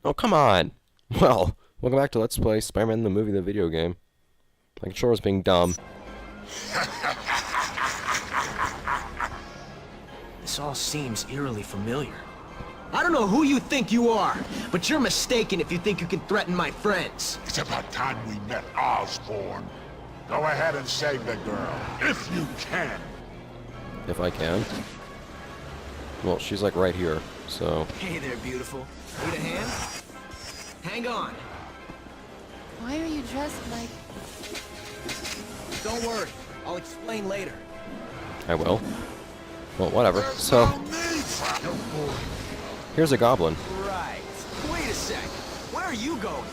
Oh, come on! Well, welcome back to Let's Play Spider-Man the Movie, the video game. My controller's being dumb. This all seems eerily familiar. I don't know who you think you are, but you're mistaken if you think you can threaten my friends. It's about time we met Osborn. Go ahead and save the girl, if you can. If I can. Well, she's like right here, so... Hey there, beautiful. Need a hand? Hang on. Why are you dressed like... Don't worry. I'll explain later. I will. Well, whatever. So, here's a goblin. Right. Wait a sec. Where are you going?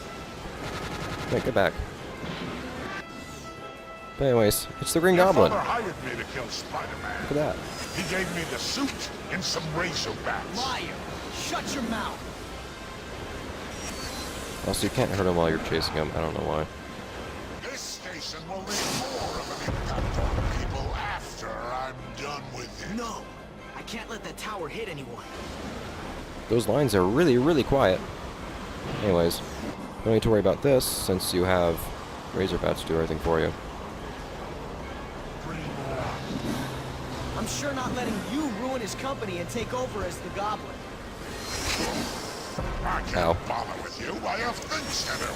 Hey, get back. But anyways, it's the Green Your Goblin. father hired me to kill Spider-Man. Look at that. He gave me the suit and some razorbacks. Liar. Shut your mouth. Also, you can't hurt him while you're chasing him. I don't know why. This station will leave more of an impact on people after I'm done with it. No. I can't let that tower hit anyone. Those lines are really, really quiet. Anyways, don't need to worry about this since you have Razorbats to do everything for you. I'm sure not letting you ruin his company and take over as the Goblin. I can't Ow. bother with you. I have things to do.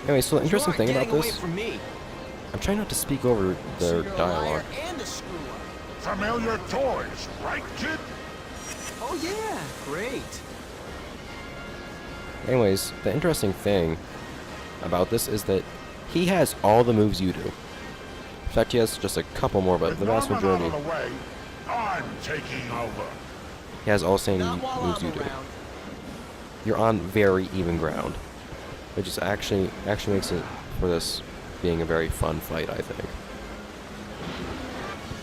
Anyway, so the interesting thing about Away this, from me. I'm trying not to speak over So their you're a dialogue. liar and a screw-up. Familiar toys, right, kid? Oh yeah, great. Anyways, the interesting thing about this is that he has all the moves you do. In fact, he has just a couple more, but With the vast Norman out majority, of the way, I'm taking over. he has all the same Not while moves I'm you do. around. You're on very even ground, which is actually makes it for this being a very fun fight, I think.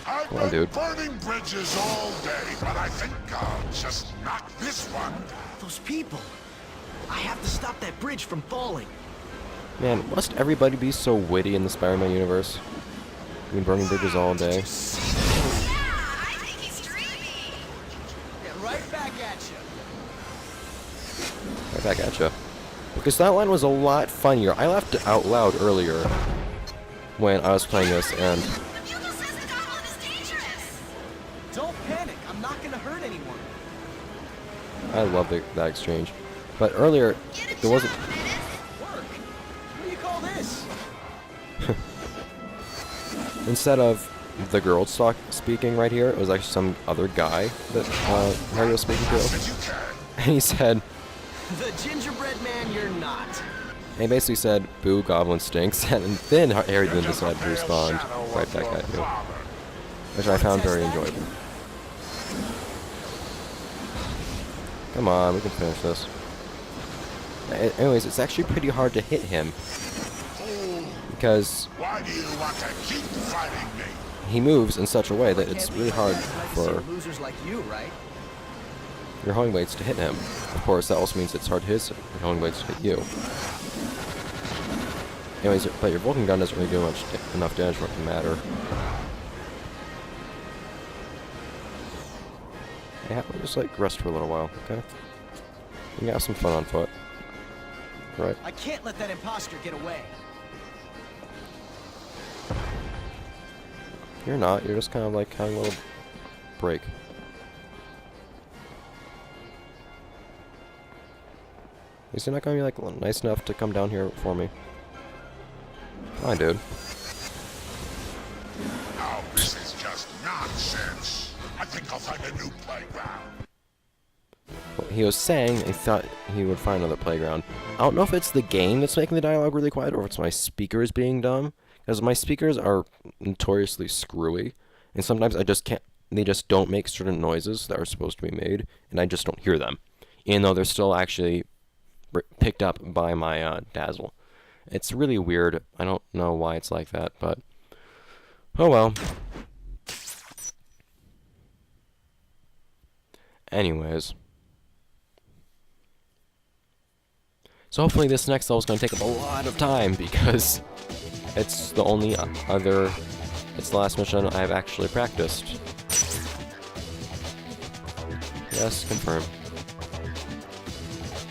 I've Come on, been dude. burning bridges all day, but I think I'll just knock this one. Those people. I have to stop that bridge from falling. Man, must everybody be so witty in the Spider-Man universe? I mean, burning bridges all day. Yeah, I think he's dreamy. Yeah, right back at you. Right back at ya. Because that line was a lot funnier. I laughed out loud earlier when I was playing this, and The bugle says the goblin is dangerous. Don't panic. I'm not gonna hurt anyone. I love that exchange. But earlier, Get a there wasn't... job, Menace. Work. What do you call this? Instead of the girl speaking right here, it was actually some other guy that Harry was speaking to. As you can. And he said, The gingerbread man you're not. and he basically said, "Boo, Goblin stinks," and then Harry then decided to respond right back at you, which I found very enjoyable. Come on, we can finish this. Anyways, it's actually pretty hard to hit him because Why do you want to keep fighting me? he moves in such a way that it's Can't really be hard for for losers like you, right? your homing blades to hit him. Of course, that also means it's hard to hit your homing blades to hit you. Anyways, but your Vulcan gun doesn't really do enough damage for it to matter. Yeah, we'll just like rest for a little while, okay? You can have some fun on foot. Right. I can't let that imposter get away. You're not, you're just kind of like having a little break. Is he not gonna be like nice enough to come down here for me? Come on, dude. Now this is just nonsense. I think I'll find a new playground. Well, he was saying he thought he would find another playground. I don't know if it's the game that's making the dialogue really quiet or if it's my speakers being dumb. Because my speakers are notoriously screwy. And sometimes I just can't, they just don't make certain noises that are supposed to be made. And I just don't hear them. Even though they're still actually picked up by my Dazzle. It's really weird. I don't know why it's like that, but oh well. Anyways. So hopefully this next level is going to take up a lot of time because it's the only it's the last mission I've actually practiced. Yes, confirm.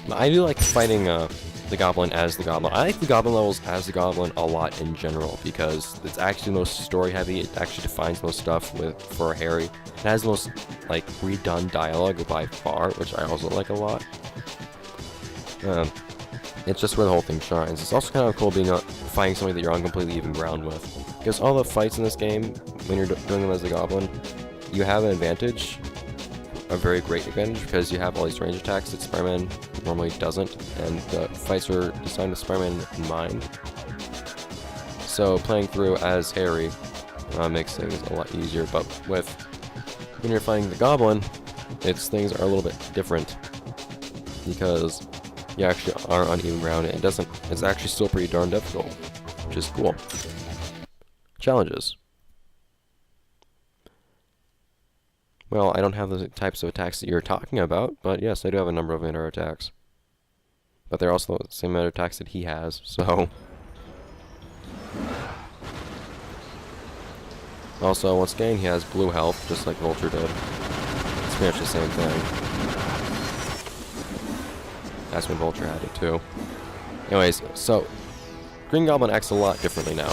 But I do like fighting the Goblin as the Goblin. I like the Goblin levels as the Goblin a lot in general because it's actually the most story heavy. It actually defines most stuff for Harry. It has the most like redone dialogue by far, which I also like a lot. It's just where the whole thing shines. It's also kind of cool being fighting somebody that you're on completely even ground with, because all the fights in this game, when you're doing them as the Goblin, you have an advantage, a very great advantage, because you have all these range attacks that Spider-Man normally doesn't, and the fights are designed with Spider-Man in mind. So playing through as Harry makes things a lot easier, but when you're fighting the Goblin, things are a little bit different, because you actually are on even ground, and it's actually still pretty darn difficult, which is cool. Challenges. Well, I don't have the types of attacks that you're talking about, but yes, I do have a number of inner attacks. But they're also the same amount of attacks that he has, so... Also, once again, he has blue health, just like Vulture did. It's pretty much the same thing. That's when Vulture had it too. Anyways, so Green Goblin acts a lot differently now.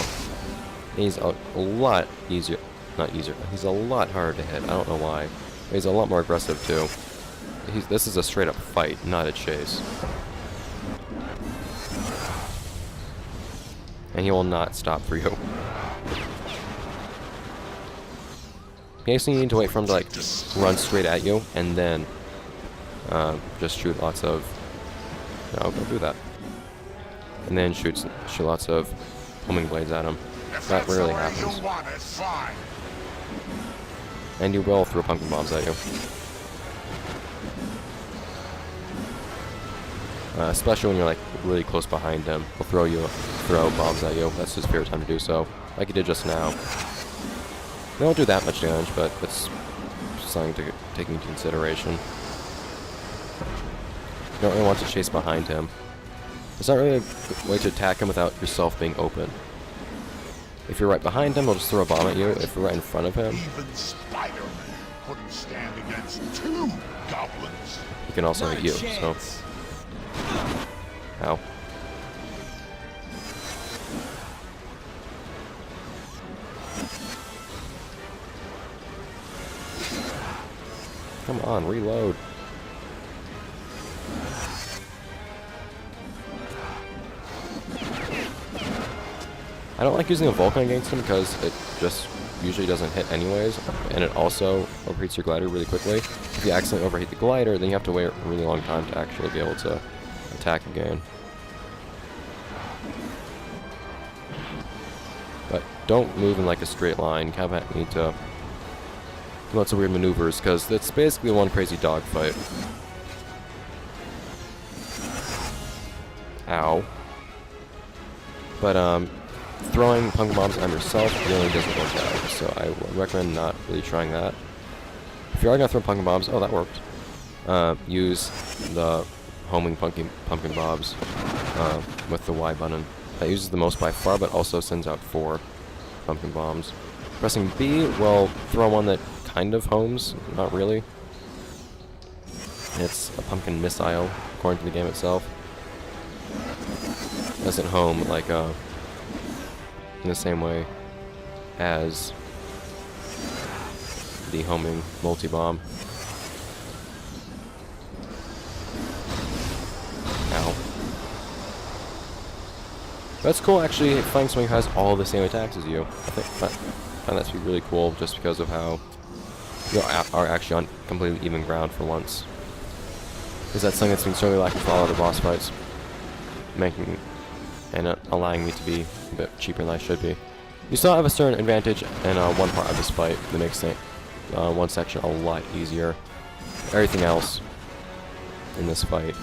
He's a lot easier. Not easier. He's a lot harder to hit. I don't know why. He's a lot more aggressive too. This is a straight up fight, not a chase. And he will not stop for you. Basically, you need to wait for him to like run straight at you, and then just shoot lots of. No, don't do that. And then shoot lots of homing blades at him. That rarely happens. And you will throw pumpkin bombs at you. Especially when you're like really close behind him. He'll throw bombs at you. That's his favorite time to do so. Like he did just now. They don't do that much damage, but it's something to take into consideration. You don't really want to chase behind him. It's not really a way to attack him without yourself being open. If you're right behind him, he'll just throw a bomb at you. If you're right in front of him, even Spider-Man couldn't stand against 2 goblins. he can also hit you, so... Ow. Come on, reload. I don't like using a Vulcan against him because it just usually doesn't hit anyways, and it also overheats your glider really quickly. If you accidentally overheat the glider, then you have to wait a really long time to actually be able to attack again. But don't move in like a straight line. You kind of need to do lots of weird maneuvers because it's basically one crazy dogfight. Ow. But throwing pumpkin bombs on yourself really doesn't work out, so I would recommend not really trying that. If you are gonna throw pumpkin bombs, oh that worked. Use the homing pumpkin bombs with the Y button. That uses the most by far, but also sends out 4 pumpkin bombs. Pressing B will throw one that kind of homes, not really. It's a pumpkin missile, according to the game itself. It doesn't home like in the same way as the homing multi-bomb. Ow. That's cool actually, finding someone who has all the same attacks as you. I find that to be really cool just because of how you are actually on completely even ground for once. Because that's something that's been sorely lacking for all other boss fights. Making and allowing me to be a bit cheaper than I should be. You still have a certain advantage in one part of this fight that makes one section a lot easier. Everything else in this fight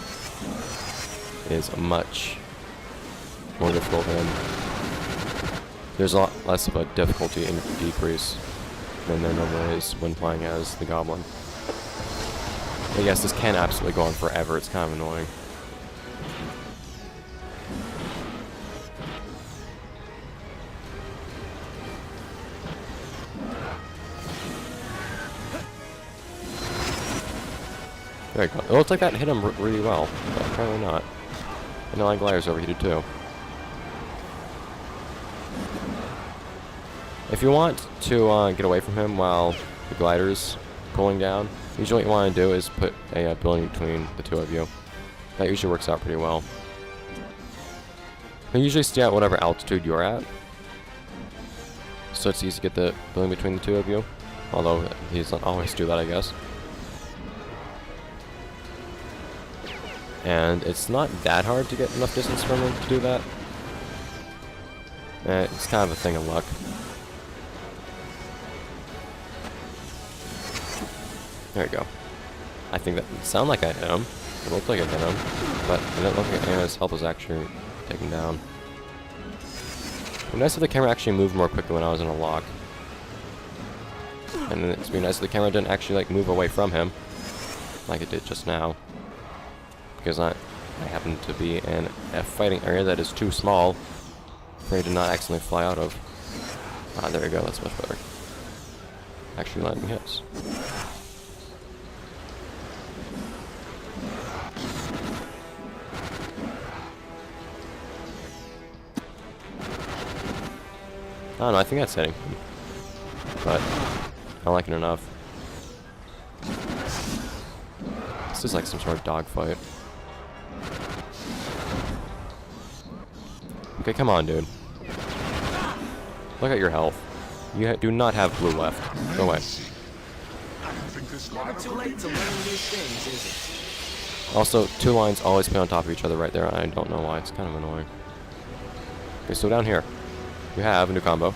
is much more difficult, and there's a lot less of a difficulty decrease than there normally is when playing as the Goblin. But yes, this can absolutely go on forever. It's kind of annoying. There you go. It looks like that hit him really well, but apparently not. And the glider's overheated too. If you want to get away from him while the glider's cooling down, usually what you want to do is put a building between the two of you. That usually works out pretty well. You usually stay at whatever altitude you're at, so it's easy to get the building between the two of you. Although he doesn't always do that, I guess. And it's not that hard to get enough distance from him to do that. It's kind of a thing of luck. There we go. I think that sounded like I hit him. It looked like I hit him, but it didn't look like any of his health was actually taken down. It'd be nice if the camera actually moved more quickly when I was in a lock. And then it'd be nice if the camera didn't actually like move away from him, like it did just now. Because I happen to be in a fighting area that is too small for me to not accidentally fly out of. Ah, there we go, that's much better. Actually landing hits. I don't know, I think that's hitting. But I don't like it enough. This is like some sort of dogfight. Okay, come on, dude. Look at your health. You do not have blue left. Go away. Never too late to learn new things, is it? Also, two lines always play on top of each other right there. I don't know why. It's kind of annoying. Okay, so down here, we have a new combo.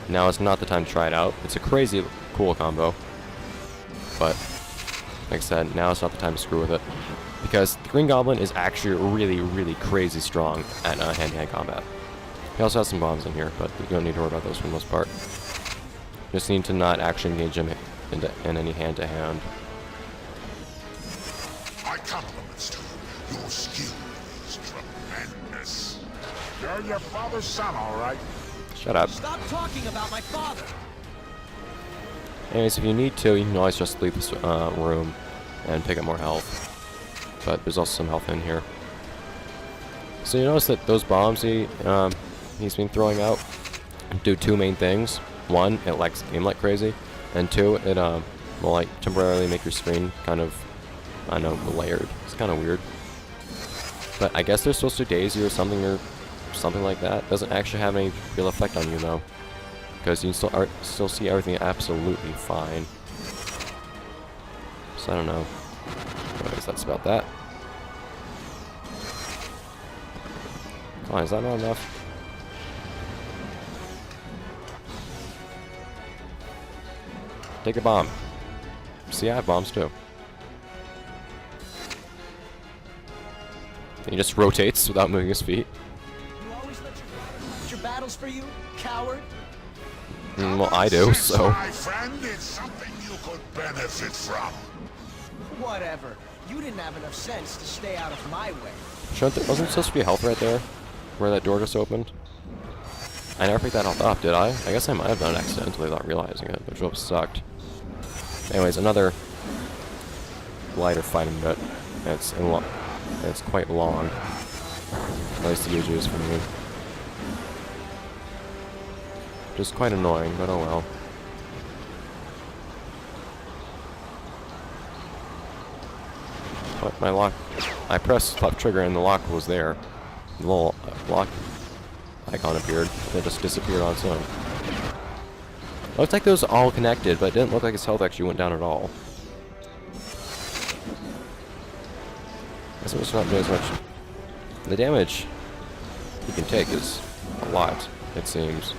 Now is not the time to try it out. It's a crazy cool combo. But, like I said, now is not the time to screw with it. Because the Green Goblin is actually really, really crazy strong at hand-to-hand combat. He also has some bombs in here, but you don't need to worry about those for the most part. Just need to not actually engage him in any hand-to-hand. My compliments to you. Your skill is tremendous. You're your father's son, all right? Shut up. Stop talking about my father! Anyways, if you need to, you can always just leave this room and pick up more health. But there's also some health in here. So you notice that those bombs he's been throwing out do two main things. One, it lags the game like crazy, and two, it will like temporarily make your screen kind of, I don't know, layered. It's kind of weird. But I guess they're supposed to daisy or something like that. Doesn't actually have any real effect on you though, because you can still see everything absolutely fine. So I don't know. Anyways, that's about that. Come on, is that not enough? Take a bomb. See, I have bombs too. And he just rotates without moving his feet. You always let your father fight your battles for you, coward? Well, I do, This, so. my friend, is something you could benefit from. Whatever. You didn't have enough sense to stay out of my way. Wasn't there supposed to be health right there? Where that door just opened? I never picked that health up, did I? I guess I might have done it accidentally without realizing it, which would have sucked. Anyways, another glider fighting bit. It's quite long. At least the usually is for me. Just quite annoying, but oh well. But my lock, I pressed left trigger and the lock was there. The little lock icon appeared, and it just disappeared on its own. Looked like those were all connected, but it didn't look like his health actually went down at all. Guess it was not doing as much. The damage he can take is a lot, it seems.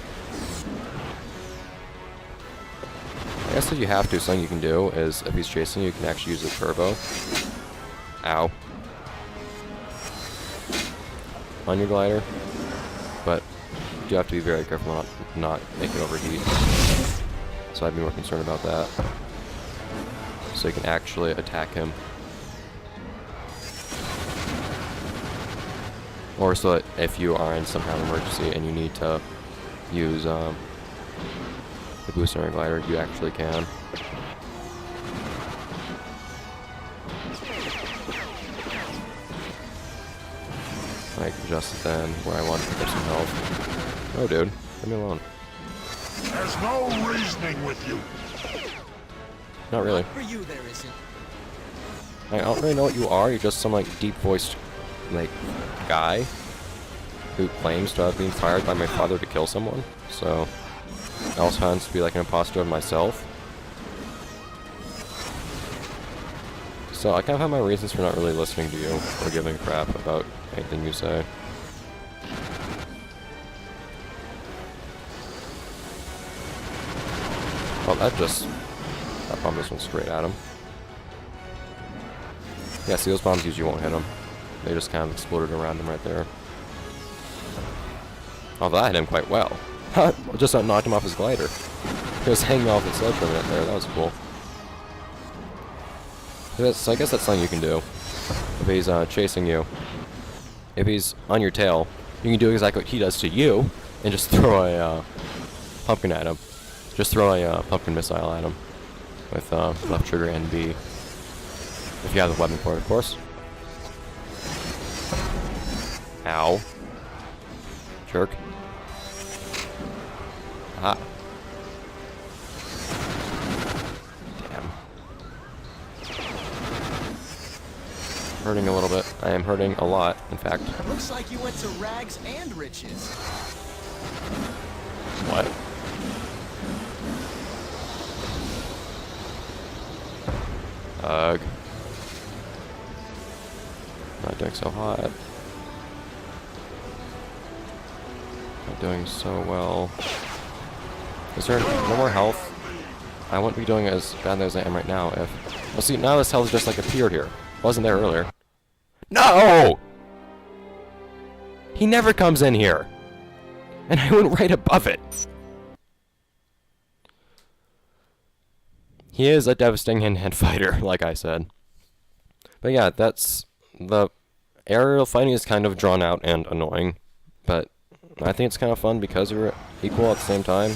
I guess if you have to, something you can do is, if he's chasing you, you can actually use the turbo. Ow. On your glider. But you do have to be very careful not make it overheat. So I'd be more concerned about that. So you can actually attack him. Or so that if you are in some kind of emergency and you need to use the boost on your glider, you actually can. like just then where I wanted to get some health. Oh, dude, leave me alone. There's no reasoning with you. Not really. For you, there isn't. I don't really know what you are. You're just some like deep-voiced like guy who claims to have been fired by my father to kill someone. So I also happens to be like an imposter of myself. So I kind of have my reasons for not really listening to you or giving a crap about anything you say. Well, that bomb just went straight at him. Yeah, see, those bombs usually won't hit him. They just kind of exploded around him right there. Oh, that hit him quite well. Just knocked him off his glider. He was hanging off his ledge for a minute there. That was cool. So I guess that's something you can do. If he's chasing you. If he's on your tail, you can do exactly what he does to you, and just throw a pumpkin at him. Just throw a pumpkin missile at him. With left trigger and B. If you have the weapon for it, of course. Ow. Jerk. Ah. Damn. Hurting a little bit. I am hurting a lot, in fact. Looks like you went to rags and riches. What? Ugh. Not doing so hot. Not doing so well. Is there no more health? I wouldn't be doing as badly as I am right now if... Well, see, now this health just like appeared here. Wasn't there earlier. No! He never comes in here. And I went right above it. He is a devastating hand-to-hand fighter, like I said. But yeah, that's... The aerial fighting is kind of drawn out and annoying. But I think it's kind of fun because you're equal at the same time.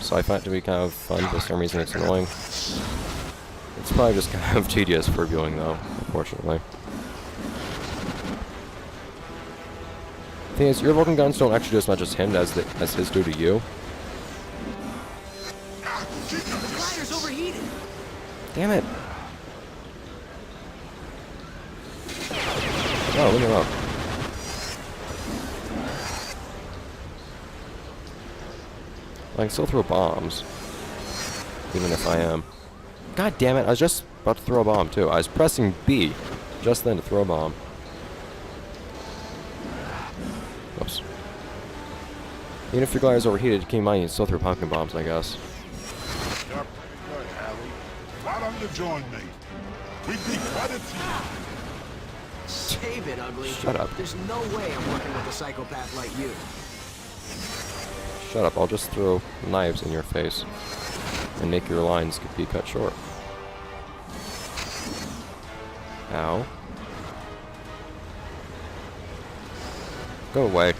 So I find it to be kind of fun for some reason it's annoying. It's probably just kind of tedious for viewing though, unfortunately. The thing is, your Vulcan guns don't actually do as much as him as his do to you. The glider's overheated. Damn it! Oh, leave me alone. I can still throw bombs. Even if I am. God damn it, I was just about to throw a bomb too. I was pressing B just then to throw a bomb. Whoops. Even if your glider's overheated, keep in mind you can still throw pumpkin bombs, I guess. You're pretty good, Harry. Why don't you join me? We'd be credit to you. Save it, ugly. Shut up. There's no way I'm working with a psychopath like you. Shut up, I'll just throw knives in your face and make your lines be cut short. Ow. Go away.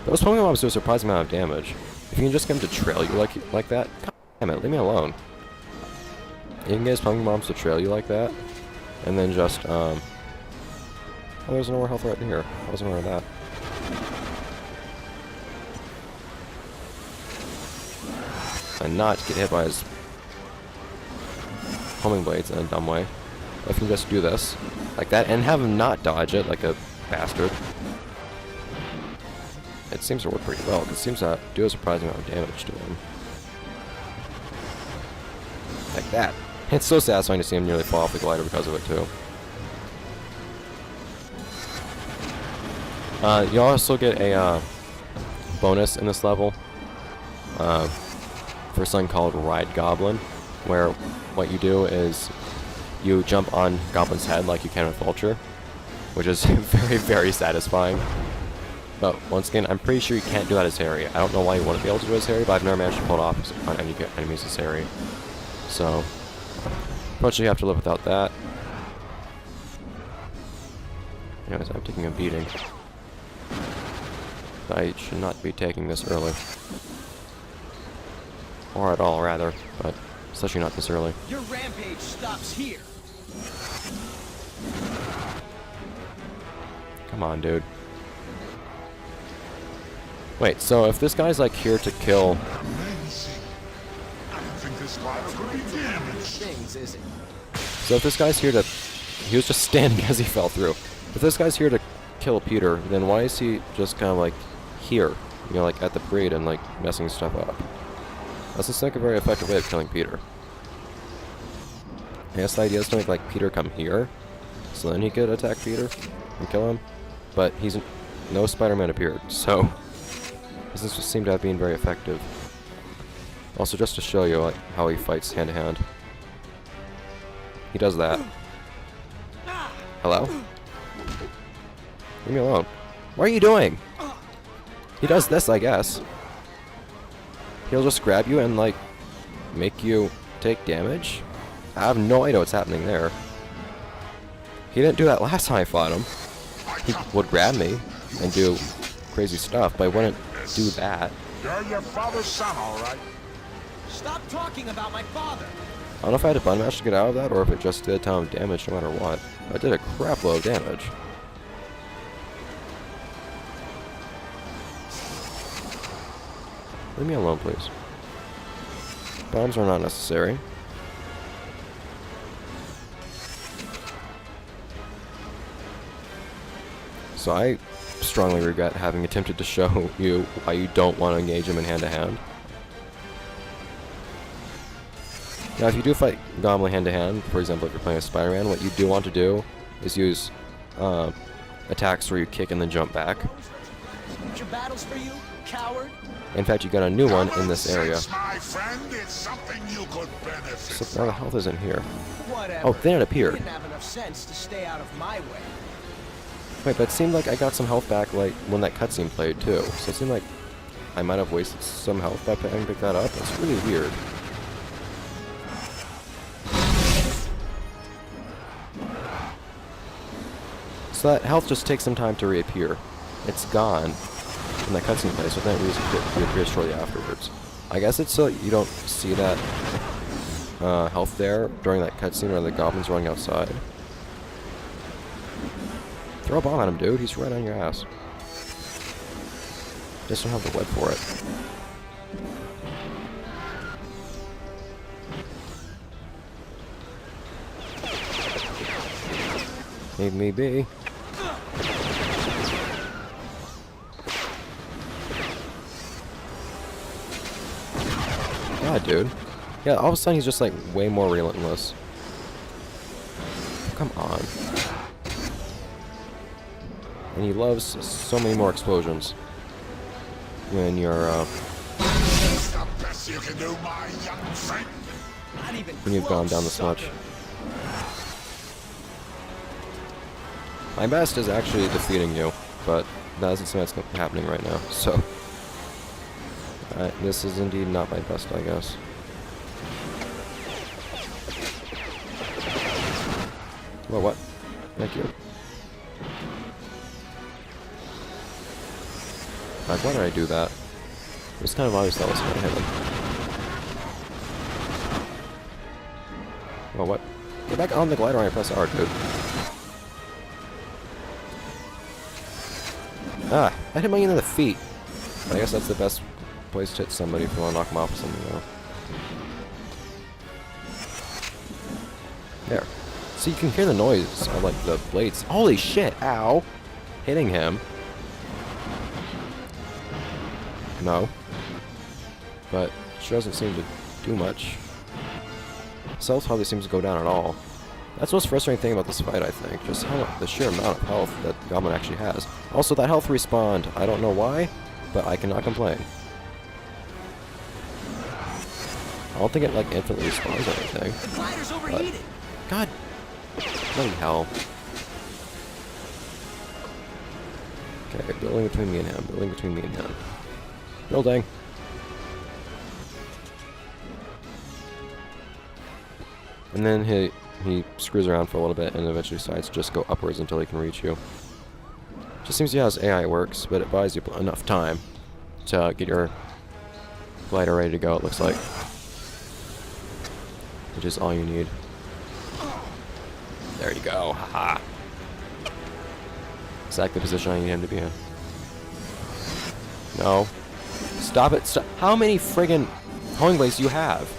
Those pumpkin bombs do a surprising amount of damage. If you can just get them to trail you like that, God damn it, leave me alone. You can get his pumpkin bombs to trail you like that, and then just, oh, there's no more health right in here. I wasn't aware of that. And not get hit by his homing blades in a dumb way. If you can just do this, like that, and have him not dodge it like a bastard. It seems to work pretty well. It seems to do a surprising amount of damage to him. Like that. It's so satisfying to see him nearly fall off the glider because of it, too. You also get a bonus in this level for something called Ride Goblin, where what you do is you jump on Goblin's head like you can with Vulture, which is very, very satisfying. But once again, I'm pretty sure you can't do that as Harry. I don't know why you wouldn't be able to do it as Harry, but I've never managed to pull it off on any enemies as Harry. So, unfortunately, you have to live without that. Anyways, I'm taking a beating. I should not be taking this early. Or at all, rather, but especially not this early. Your rampage stops here. Come on, dude. Wait, so if this guy's like here to kill... Amazing. I didn't think this glider could be damaged. Things, is it? So if this guy's here to... He was just standing as he fell through. If this guy's here to kill Peter, then why is he just kind of like here? You know, like at the parade and like messing stuff up. That's just like a very effective way of killing Peter. I guess the idea is to make like Peter come here, so then he could attack Peter and kill him. But he's... No Spider-Man appeared, so... This doesn't seem to have been very effective. Also, just to show you like, how he fights hand-to-hand. He does that. Hello? Leave me alone. What are you doing? He does this, I guess. He'll just grab you and, like, make you take damage? I have no idea what's happening there. He didn't do that last time I fought him. He would grab me and do crazy stuff, but I wouldn't do that. You're your father's son, all right? Stop talking about my father! I don't know if I had a button mash to get out of that, or if it just did a ton of damage no matter what. I did a crap load of damage. Leave me alone, please. Bombs are not necessary. So I strongly regret having attempted to show you why you don't want to engage him in hand-to-hand. Now, if you do fight Goblin hand-to-hand, for example, if you're playing with Spider-Man, what you do want to do is use attacks where you kick and then jump back. Future battles for you, coward? In fact, you got a new one in this area. Sense, my friend, it's something you could benefit So now the health isn't here. Whatever. Oh, then it You appeared. didn't have enough sense to stay out of my way. Wait, but it seemed like I got some health back like when that cutscene played too. So it seemed like I might have wasted some health by having picked that up. That's really weird. So that health just takes some time to reappear. It's gone when that cutscene plays, so then it reappears shortly afterwards. I guess it's so you don't see that health there during that cutscene where the goblin's running outside. Throw a bomb at him, dude. He's right on your ass. Just don't have the web for it. Leave me be. God, dude. Yeah, all of a sudden he's just like way more relentless. Come on. And he loves so many more explosions when you're It's the best you can do, my young friend. Not even when you've gone close, down this much. sucker. My best is actually defeating you, but that doesn't seem that's happening right now. So this is indeed not my best, I guess. Well, what? Thank you. Like, why did I do that? It was kind of obvious that was going to hit him. Well, what? Get back on the glider when I press R, dude. Ah, I hit my in the feet. I guess that's the best place to hit somebody if you want to knock them off with something, though. There. So you can hear the noise of, like, the blades. Holy shit, ow! Hitting him. No. But she doesn't seem to do much. Health hardly seems to go down at all. That's the most frustrating thing about this fight, I think. Just how the sheer amount of health that Goblin actually has. Also, that health respawned. I don't know why, but I cannot complain. I don't think it, like, infinitely respawns or anything. The glider's overheated. God. Bloody hell. Okay, building between me and him. Building between me and him. Building. And then he screws around for a little bit and eventually decides to just go upwards until he can reach you. Just seems to see how his AI works, but it buys you enough time to get your glider ready to go, it looks like. Which is all you need. There you go, haha. Exactly the position I need him to be in. No. Stop it. Stop. How many friggin' homing blades do you have?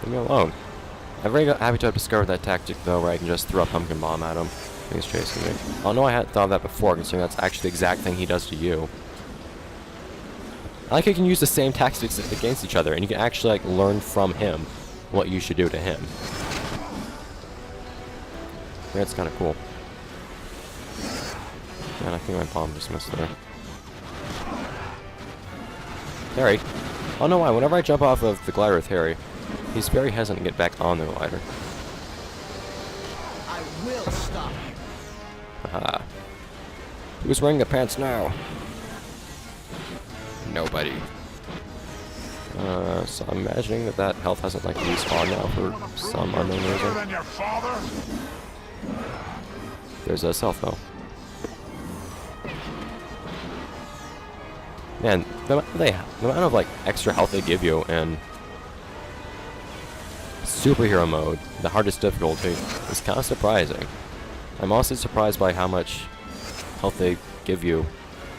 Leave me alone. I'm very happy to have discovered that tactic, though, where I can just throw a pumpkin bomb at him. He's chasing me. Oh no, I hadn't thought of that before, considering that's actually the exact thing he does to you. I like how you can use the same tactics against each other, and you can actually like learn from him what you should do to him. That's kind of cool. Man, I think my bomb just missed there. Harry. I don't know why. Whenever I jump off of the glider with Harry, he's very hesitant to get back on the glider. I will stop you. Haha. Who's wearing the pants now? Nobody. So I'm imagining that that health hasn't like respawned now for some unknown Better reason. than your father? There's a self though. Man, the amount of like extra health they give you in superhero mode, the hardest difficulty, is kind of surprising. I'm also surprised by how much health they give you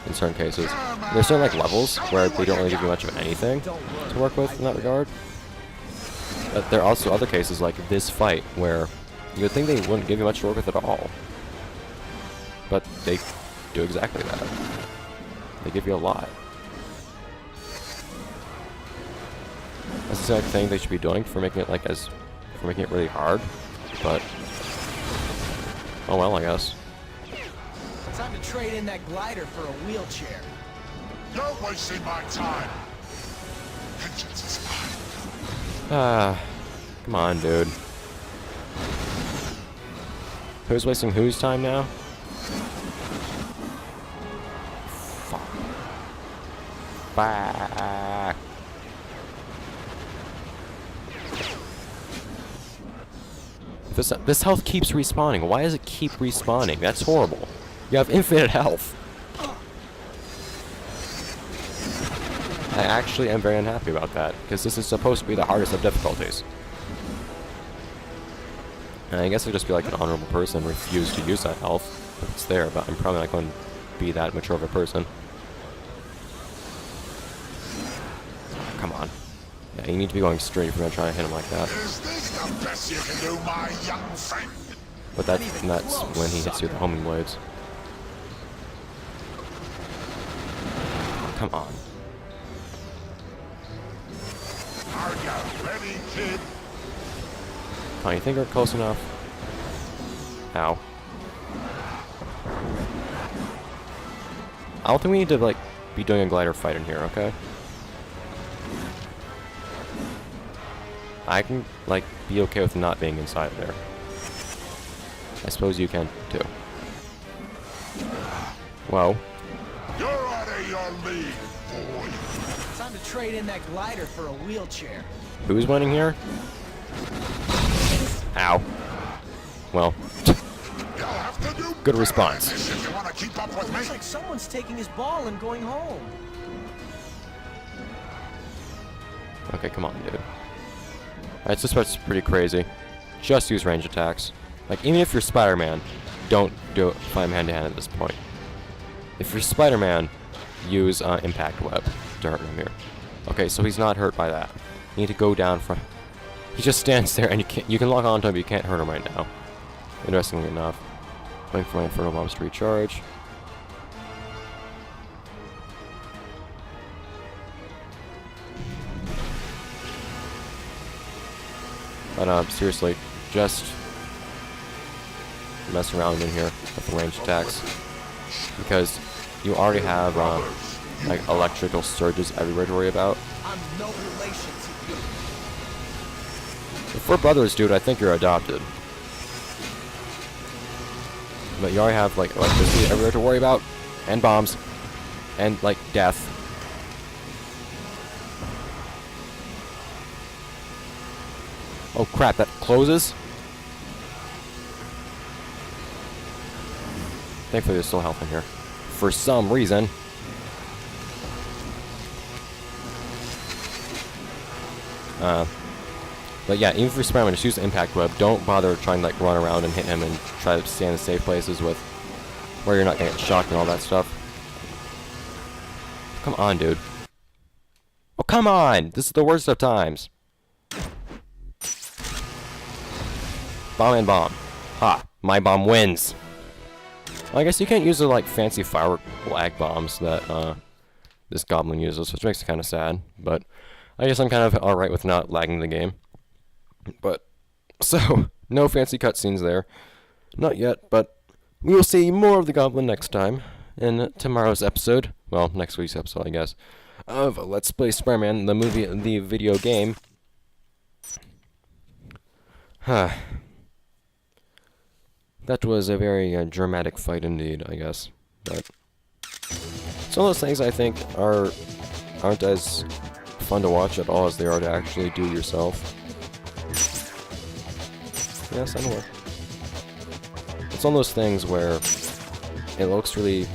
in certain cases. There's certain like levels where they don't really give you much of anything to work with in that regard. But there are also other cases like this fight where you would think they wouldn't give you much to work with at all. But they do exactly that. They give you a lot. That's the exact thing they should be doing for making it for making it really hard. But oh well, I guess. Time to trade in that glider for a wheelchair. You're wasting my time. Vengeance is mine. Ah, come on, dude. Who's wasting whose time now? Fuck. Back. This health keeps respawning. Why does it keep respawning? That's horrible. You have infinite health. I actually am very unhappy about that, because this is supposed to be the hardest of difficulties. And I guess I'll just be like an honorable person and refuse to use that health if it's there, but I'm probably not going to be that mature of a person. Come on. Yeah, you need to be going straight if you're going to try to hit him like that. Is this the best you can do, my young friend? But that's when he hits you with the homing blades. Come on. Are you ready, kid? Oh, you think we're close enough? Ow. I don't think we need to, like, be doing a glider fight in here, okay? I can, like, be okay with not being inside there. I suppose you can, too. Whoa. You're out of your league, boy. Time to trade in that glider for a wheelchair. Who's winning here? Ow. Well, You'll have to do good better response. than this if you want to keep up with me. Looks like someone's taking his ball and going home. Okay, come on, dude. Alright, this part's pretty crazy. Just use range attacks. Like, even if you're Spider-Man, don't do it, fight him hand-to-hand at this point. If you're Spider-Man, use Impact Web to hurt him here. Okay, so he's not hurt by that. You need to go down from... He just stands there, and you can lock onto him, but you can't hurt him right now. Interestingly enough. Waiting for my Inferno Bombs to recharge. But seriously, just mess around in here with the range attacks, because you already have like electrical surges everywhere to worry about. I'm no relation to you. If we're brothers, dude, I think you're adopted. But you already have like electricity everywhere to worry about, and bombs, and like death. Oh crap, that closes? Thankfully there's still health in here. For some reason. But yeah, even for Spider-Man, just use the impact web. Don't bother trying to like run around and hit him and try to stay in the safe places with where you're not gonna get shocked and all that stuff. Come on, dude. Oh, come on! This is the worst of times. Bomb and bomb. Ha! My bomb wins! Well, I guess you can't use the, like, fancy firework lag bombs that, this Goblin uses, which makes it kind of sad. But I guess I'm kind of alright with not lagging the game. But, so, no fancy cutscenes there. Not yet, but we will see more of the Goblin next time in tomorrow's episode. Well, next week's episode, I guess. Of Let's Play Spider-Man, the movie, the video game. Huh. That was a very dramatic fight indeed, I guess. But some of those things I think aren't as fun to watch at all as they are to actually do yourself. Yes, I know. It's one of those things where it looks really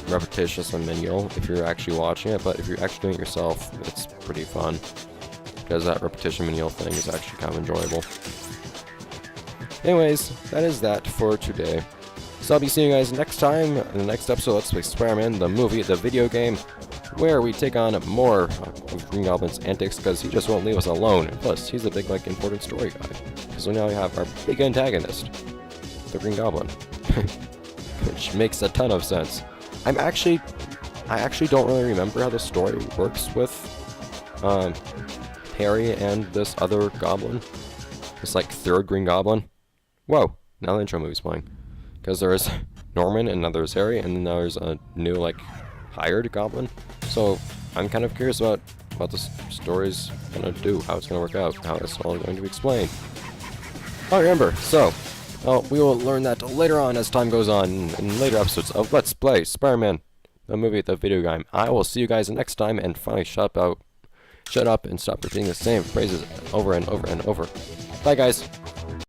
repetitious and menial if you're actually watching it, but if you're actually doing it yourself, it's pretty fun. Because that repetition menial thing is actually kind of enjoyable. Anyways, that is that for today. So I'll be seeing you guys next time in the next episode of Let's Play Spider-Man, the movie, the video game, where we take on more of Green Goblin's antics, because he just won't leave us alone. Plus, he's the big, like, important story guy. Because we now have our big antagonist, the Green Goblin. Which makes a ton of sense. I actually don't really remember how the story works with Harry and this other Goblin. This, like, third Green Goblin. Whoa, now the intro movie's playing. Because there's Norman, and now there's Harry, and then there's a new, like, hired Goblin. So, I'm kind of curious about what the story's gonna do, how it's gonna work out, how it's all going to be explained. I don't remember, so, well, we will learn that later on as time goes on, in later episodes of Let's Play Spider-Man, the movie, the video game. I will see you guys next time, and finally shut up and stop repeating the same phrases over and over and over. Bye, guys.